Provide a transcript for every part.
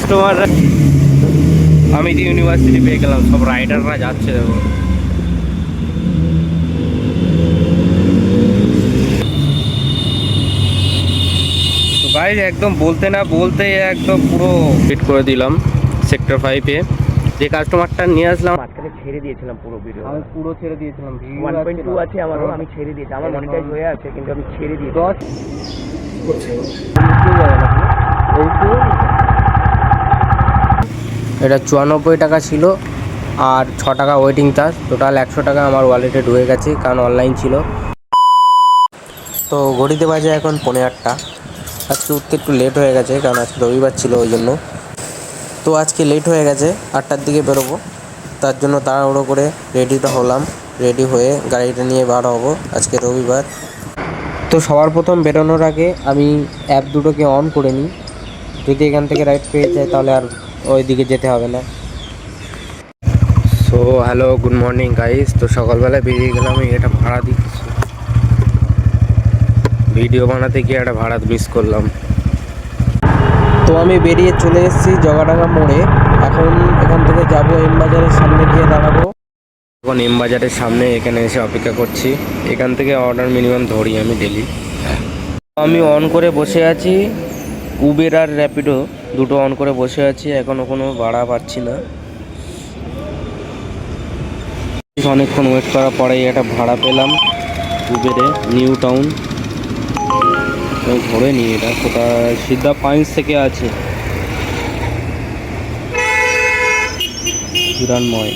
Customer আমি university পেয়ে গেলাম, সব রাইডাররা যাচ্ছে দেখো। তো গাইজ একদম বলতে না বলতে একদম পুরো হিট করে দিলাম সেক্টর 5-এ। যে কাস্টমারটা নিয়ে আসলাম মাঝখানে ছেড়ে দিয়েছিলাম পুরো ভিডিও, আমি পুরো ছেড়ে দিয়েছিলাম। 1.2 আছে আমারও, আমি ছেড়ে দিয়েছি, আমার মনিটাইজ হয়ে আছে কিন্তু আমি ছেড়ে দিয়েছি। এটা 94 টাকা ছিল আর 6 টাকা ওয়েটিং চার্জ, টোটাল 100 টাকা আমার ওয়ালেটে ঢুকে গেছে, কারণ অনলাইন ছিল। তো ঘড়িতে বাজে এখন 8:15। আজকে উঠতে একটু লেট হয়ে গেছে, কারণ আজকে রবিবার ছিল ওই জন্য। তো আজকে লেট হয়ে গেছে, 8টার দিকে বেরোবো, তার জন্য তাড়াহুড়ো করে রেডিটা হলাম। রেডি হয়ে গাড়িটা নিয়ে বার হবো, আজকে রবিবার। তো সবার প্রথম বেরোনোর আগে আমি অ্যাপ দুটোকে অন করে নিই, যদি এখান থেকে রাইড পেয়ে যায় তাহলে আর ওই দিকে যেতে হবে না। So hello, good morning guys. তো সকালবেলা বেরিয়ে গেলাম, এটা ভাড়া দিচ্ছি, ভিডিও বানাতে গিয়ে একটা ভাড়া মিস করলাম। তো আমি বেরিয়ে চলে এসেছি জগাডাঙ্গা মোড়ে। এখন এখান থেকে যাব এম বাজারের সামনে গিয়ে দাঁড়াবো। এখন এম বাজারের সামনে এখানে এসে অপেক্ষা করছি। এখান থেকে অর্ডার মিনিমাম ধরি আমি ডেলি। আমি অন করে বসে আছি, উবের আর র্যাপিডো দুটো অন করে বসে আছি, এখনও কোনো ভাড়া পাচ্ছি না। অনেকক্ষণ ওয়েট করার পরেই একটা ভাড়া পেলাম উবেরে, নিউ টাউন। ধরে নি, এটা কোথায়, সিদ্ধা পাইন্স থেকে আছে হিরণময়।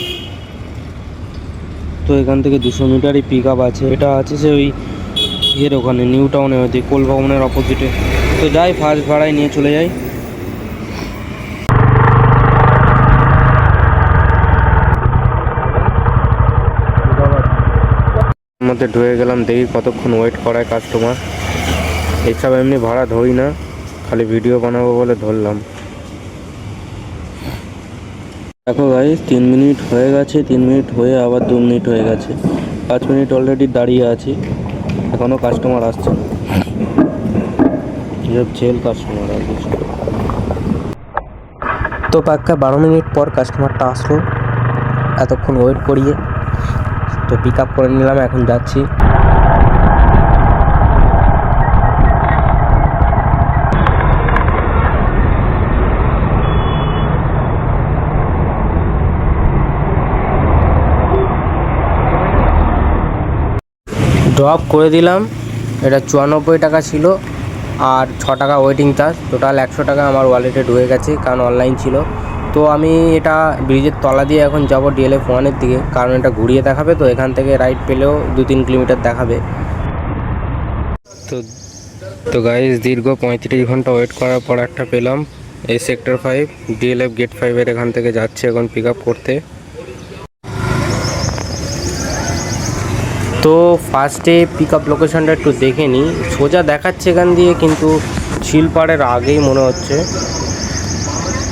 তো এখান থেকে 200 মিটারই পিক আপ আছে। এটা আছে সে ওই এর ওখানে নিউ টাউনে, ওই কোল ভবনের অপোজিটে। তো যাই, ফার্স্ট ভাড়ায় নিয়ে চলে যাই। মধ্যে ঢুকে গেলাম, দেখি কতক্ষণ ওয়েট করায় কাস্টমার। এইসব এমনি ভাড়া ধরি না, খালি ভিডিও বানাবো বলে ধরলাম। দেখো ভাই, 3 মিনিট হয়ে গেছে, 3 মিনিট হয়ে আবার 2 মিনিট হয়ে গেছে, 5 মিনিট অলরেডি দাঁড়িয়ে আছি, এখনও কাস্টমার আসছে না। সব জেল কাস্টমার আর কিছু। তো পাক্কা 12 মিনিট পর কাস্টমারটা আসলো, এতক্ষণ ওয়েট করিয়ে। তো পিক আপ করে নিলাম, এখন যাচ্ছি। ড্রপ করে দিলাম। এটা 94 টাকা ছিল আর 6 টাকা ওয়েটিং চার্জ, টোটাল 100 টাকা আমার ওয়ালেটে ঢুকে গেছে, কারণ অনলাইন ছিল। তো আমি এটা ব্রিজের তলা দিয়ে এখন যাব DLF 1-এর দিকে, কারণ এটা ঘুরিয়ে দেখাবে। তো এখান থেকে রাইড পেলেও 2-3 কিলোমিটার দেখাবে। তো গাইজ, দীর্ঘ 35 ঘন্টা ওয়েট করার পর একটা পেলাম, এই সেক্টর 5 DLF গেট 5-এর এখান থেকে যাচ্ছে এখন পিক আপ করতে। তো ফার্স্টে পিক আপ লোকেশনটা একটু দেখে নিই, সোজা দেখাচ্ছে এখান দিয়ে, কিন্তু শিলপাড়ের আগেই মনে হচ্ছে।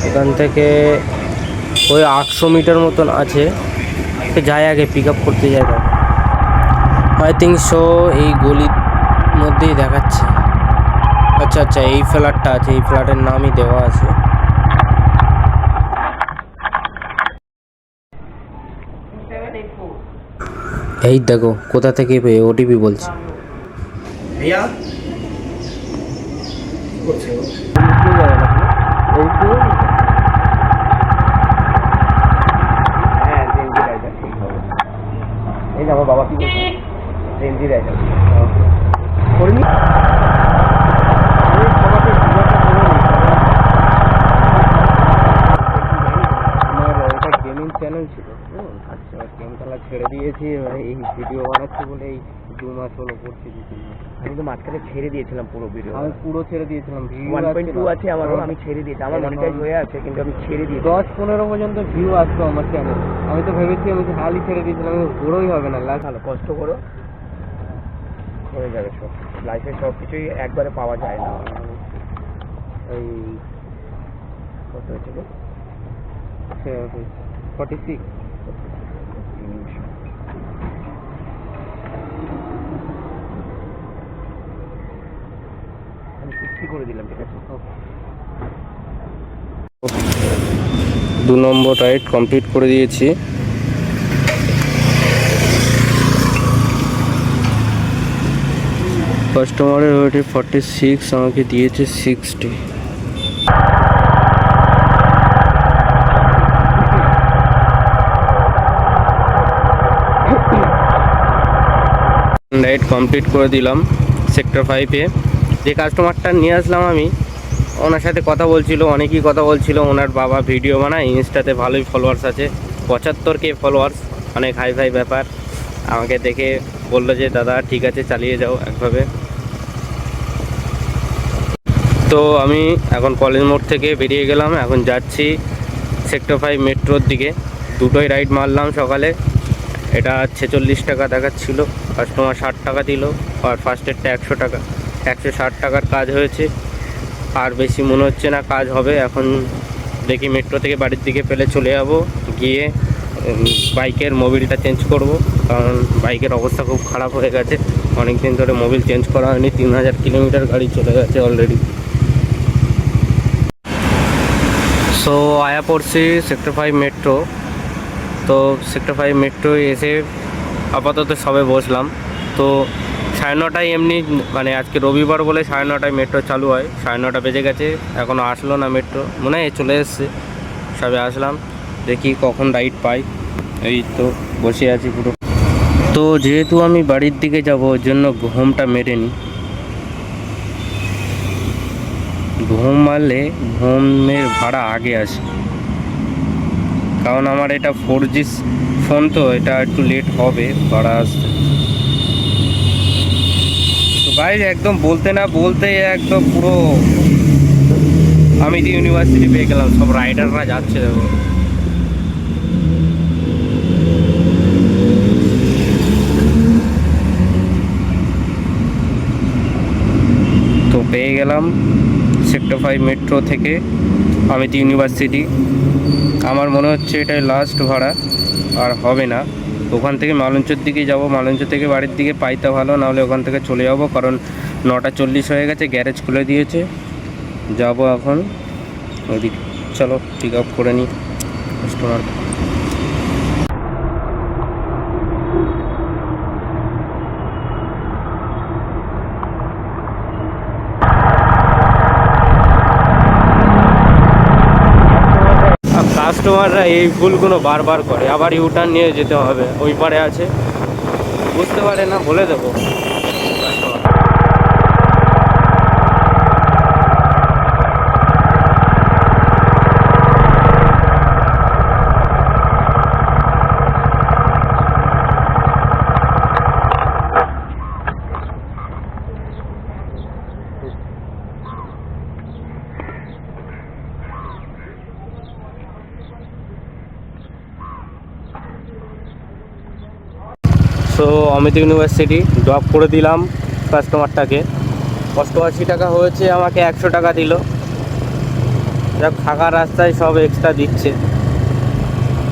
এখান থেকে ওই 800 মিটার মতন আছে, যাই আগে পিক আপ করতে যাই। আই থিঙ্ক সো এই গলির মধ্যেই দেখাচ্ছে। আচ্ছা আচ্ছা, এই ফ্ল্যাটটা আছে, এই ফ্ল্যাটের নামই দেওয়া আছে। এই দেখো কোথা থেকে পেয়ে ওটিপি বলছে। भैया হ্যাঁ রেঞ্জি রাইডার ঠিক হবে। এই যে আমার বাবা কি বলছে, রেঞ্জি রাইডার করিনি। গেমিং চ্যানেল ছিল, আচ্ছা গেম খেলা ছেড়ে দিয়েছি, এই ভিডিও বানাচ্ছি বলে এই 2 মাস হলো করছি। আমি তো মাঝখানে ছেড়ে দিয়েছিলাম পুরো ভিডিও, আমি পুরো ছেড়ে দিয়েছিলাম। 1.2 আছে আমারও, আমি ছেড়ে দিয়েছি, আমার মনিটাইজ হয়ে আছে কিন্তু আমি ছেড়ে দিয়েছি। 10-15 পর্যন্ত ভিউ আসতো আমার চ্যানেল। আমি তো ভেবেছি আমি হালই ছেড়ে দিয়েছিলাম, বড়োই হবে না। ভালো কষ্ট করো, হয়ে যাবে সব। লাইফে সব কিছুই একবারে পাওয়া যায় না। এই কত হয়েছিল, 46। আমি 60 করে দিলাম, ঠিক আছে। 2 নম্বর রাইড কমপ্লিট করে দিয়েছি। কাস্টমারের ওয়েটে 46, আমাকে দিয়েছে 60। রাইড কমপ্লিট করে দিলাম সেক্টর 5-এ। যে কাস্টমারটা নিয়ে আসলাম আমি, ওনার সাথে কথা বলছিল, অনেকই কথা বলছিল। ওনার বাবা ভিডিও বানায়, ইনস্টাতে ভালোই ফলোয়ার্স আছে, 75K ফলোয়ার্স, অনেক হাই ফাই ব্যাপার। আমাকে দেখে বললো যে দাদা ঠিক আছে চালিয়ে যাও একভাবে। তো আমি এখন কলেজ মোড় থেকে বেরিয়ে গেলাম, এখন যাচ্ছি সেক্টর 5 মেট্রোর দিকে। দুটোই রাইড মারলাম সকালে। এটা 46 টাকা দেখাচ্ছিল, কাস্টমার 60 টাকা দিল, আর ফার্স্টেরটা 100 টাকা, 160 টাকার কাজ হয়েছে। আর বেশি মনে হচ্ছে না কাজ হবে। এখন দেখি মেট্রো থেকে বাড়ির দিকে পেলে চলে যাব, গিয়ে বাইকের মোবিলটা চেঞ্জ করব, কারণ বাইকের অবস্থা খুব খারাপ হয়ে গেছে। অনেক দিন ধরে মোবিল চেঞ্জ করা হয়নি, 3000 কিলোমিটার গাড়ি চলে গেছে অলরেডি। সো আয়া পড়ছি সেক্টর 5 মেট্রো। তো সেক্টর 5 মেট্রো এসে আপাতত সবে বসলাম। তো 9:30 এমনি, মানে আজকে রবিবার বলে 9:30 মেট্রো চালু হয়। 9:30 বেজে গেছে, এখনও আসলো না মেট্রো, মনে হয় চলে এসছে। সবে আসলাম, দেখি কখন রাইড পাই। এই তো বসে আছি পুরো। তো যেহেতু আমি বাড়ির দিকে যাব, ওর জন্য ঘুমটা মেরে নিই। ঘুম মারলে ঘুমের ভাড়া আগে আসে, কারণ আমার এটা 4G ফোন, তো এটা একটু লেট হবে ভাড়া আসতে। তো গাইজ একদম বলতে না বলতে একদম পুরো আমিতি ইউনিভার্সিটি পেয়ে গেলাম। সব রাইডাররা যাচ্ছে দেখো। তো পেয়ে গেলাম সেক্টর 5 মেট্রো থেকে আমিতি ইউনিভার্সিটি। আমার মনে হচ্ছে এটাই লাস্ট ভাড়া, আর হবে না। ওখান থেকে মালঞ্চের দিকে যাব, মালঞ্চ থেকে বাড়ির দিকে পাইতে ভালো, নাহলে ওখান থেকে চলে যাব, কারণ 9:40 হয়ে গেছে, গ্যারেজ খুলে দিয়েছে। যাব এখন ওইদিকে, চলো পিক আপ করে নিই কাস্টমার। কাস্টমাররা এই ভুলগুলো বারবার করে, আবার ইউটার্ন নিয়ে যেতে হবে, ওই পারে আছে, বুঝতে পারে না, বলে দেবো customer. So Amit university drop করে দিলাম কাস্টমারটাকে। 88 টাকা হয়েছে, আমাকে 100 টাকা দিল। যাক, থাকার রাস্তায় সব এক্সট্রা দিচ্ছে।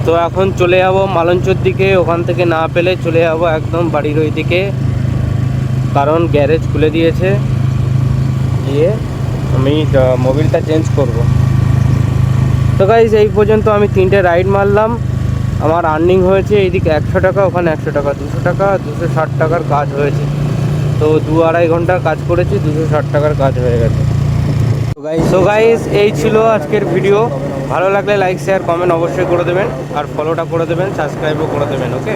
তো এখন চলে যাব মালঞ্চর দিকে, ওখান থেকে না পেলে চলে যাব একদম বাড়ির ওই দিকে, কারণ গ্যারেজ খুলে দিয়েছে। গিয়ে আমি মোবিলটা চেঞ্জ করব। তো গাইজ এই পর্যন্ত আমি 3টে রাইড মারলাম। আমার আর্নিং হয়েছে এইদিকে 100 টাকা, ওখানে 100 টাকা, 200 টাকা, 260 টাকার কাজ হয়েছে। তো 2-2.5 ঘন্টার কাজ করেছি, 260 টাকার কাজ হয়ে গেছে। তো গাইজ এই ছিল আজকের ভিডিও। ভালো লাগলে লাইক শেয়ার কমেন্ট অবশ্যই করে দেবেন, আর ফলোটা করে দেবেন, সাবস্ক্রাইবও করে দেবেন। ওকে।